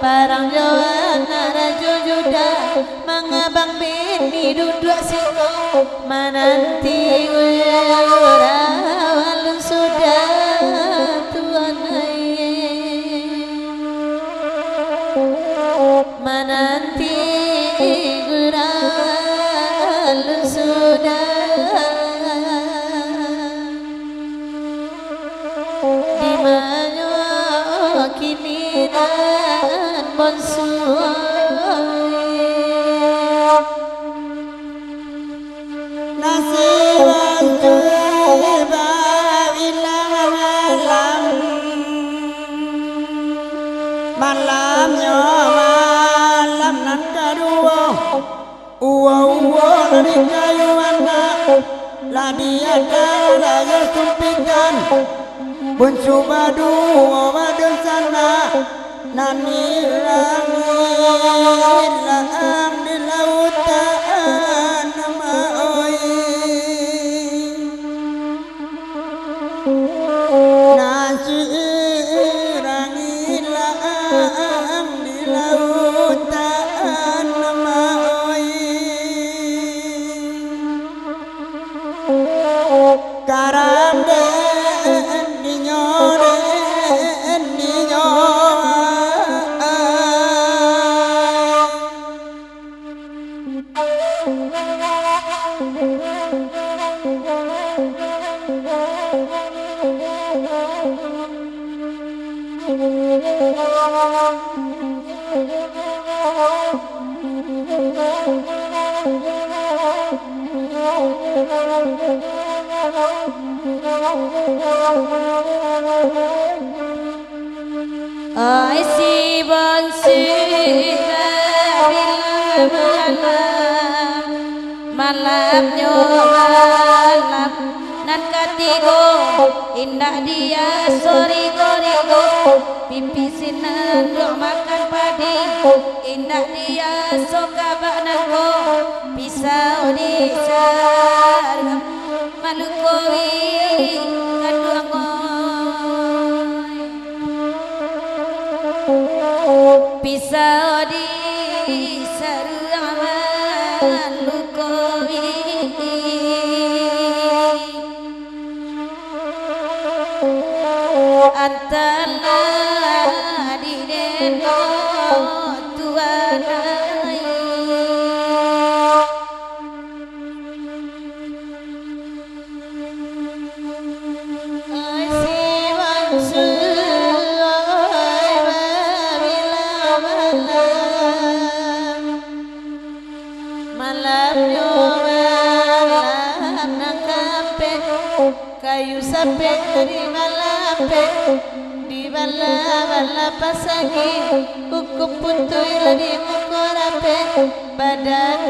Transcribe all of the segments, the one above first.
Parang Johan Rajo Juda mengabang bini duduk situ menanti walau sudah tuan menanti walau sudah di mana kini malamnya malam nan kedua dari kayu anak lah dia daya sumpikan pun coba dua badan sana nani langit lang di lautan maoi nasi langit lang di lautan maoi karam den di nyore di I see malamnya malam nan katigo indah dia sorigo pipi sinan dok makan padi indah dia soka baknako pisau di sarang malukowi kaduangoy pisau di sarang malukowi antara di deno tuanai kayu sampai di malape di bala pasagi hukum putui lagi mukorape badan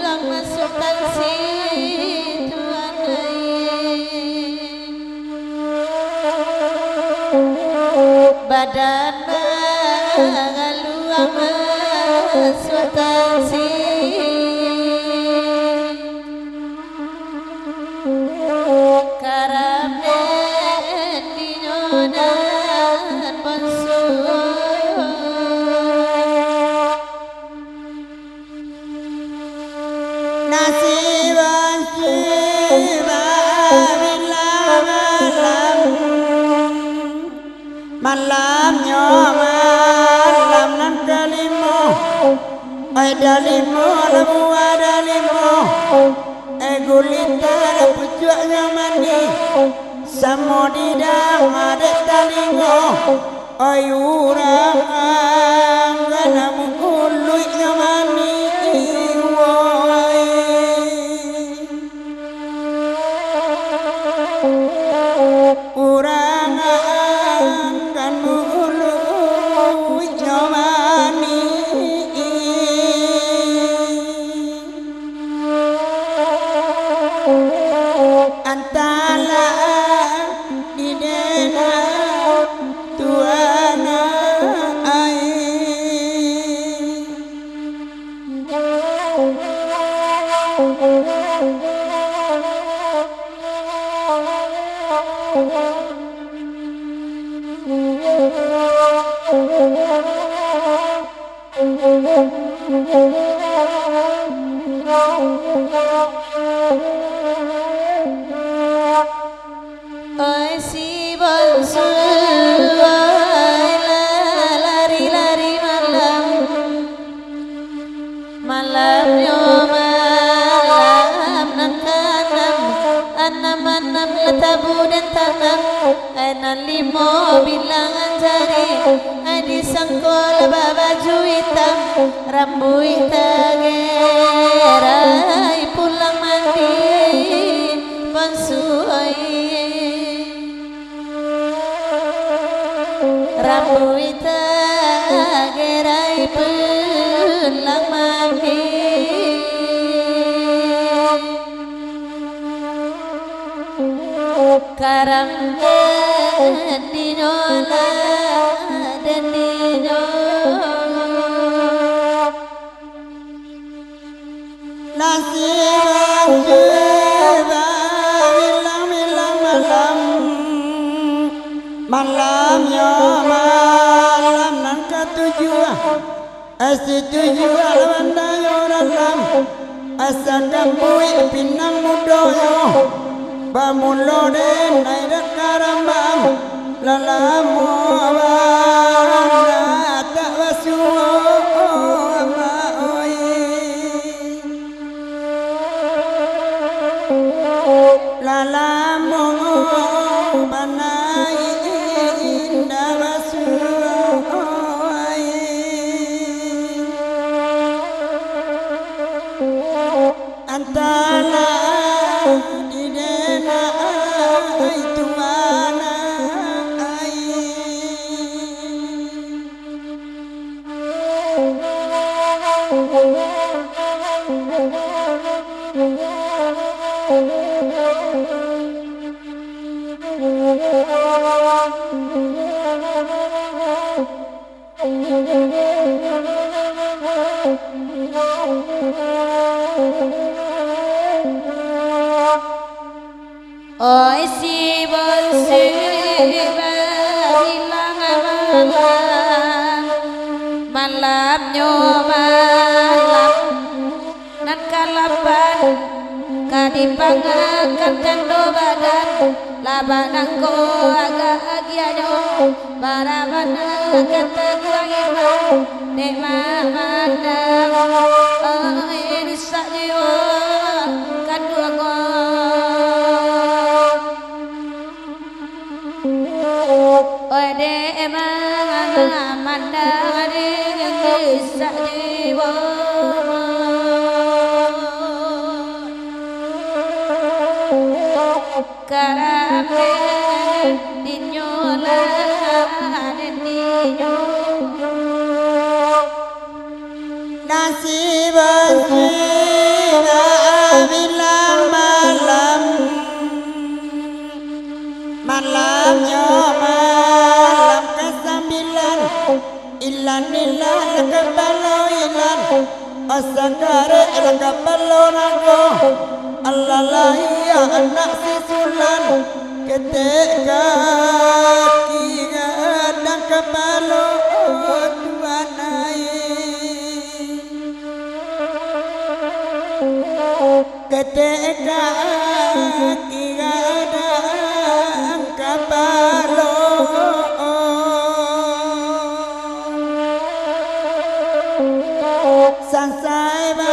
lang masukkan si tuan badan luang masukkan si malamnya malam nan kelima ada lima lamu ada lima gulita pucuknya mandi sama di dalam ada talingo ayurang ganamu kulutnya mandi Oi si balsul lari-lari malam malam yo malam nan enam letabu dan tanam enan limo bilangan jari di sangkol baju hitam rambut gerai pulang mandi pensuai rambut gerai pulang mandi karam dinola dan dino nasib malam ya malam nan ketujuh setuju alam dalam asal bui pinang mudoyo bamulo den nairat karambam lalamu wana tak wasuo ma oi lalamu banai indah wasuo antara di dena itu mana oi si balsul hilang malam nyo malam nan kalapan kadipangakan kando badan labanang ko agak-agak Baramana kata kuangima nek mamana rusak jiwa kadua ko ode mamana rusak jiwa karame dinyola nasib bilang malam malamnya malam kesambilan ilan kepala ilan asakare kepala nago Allah lahia anak sisulan ketika kira dan kepala dua naik ketika kira dan kepala sansai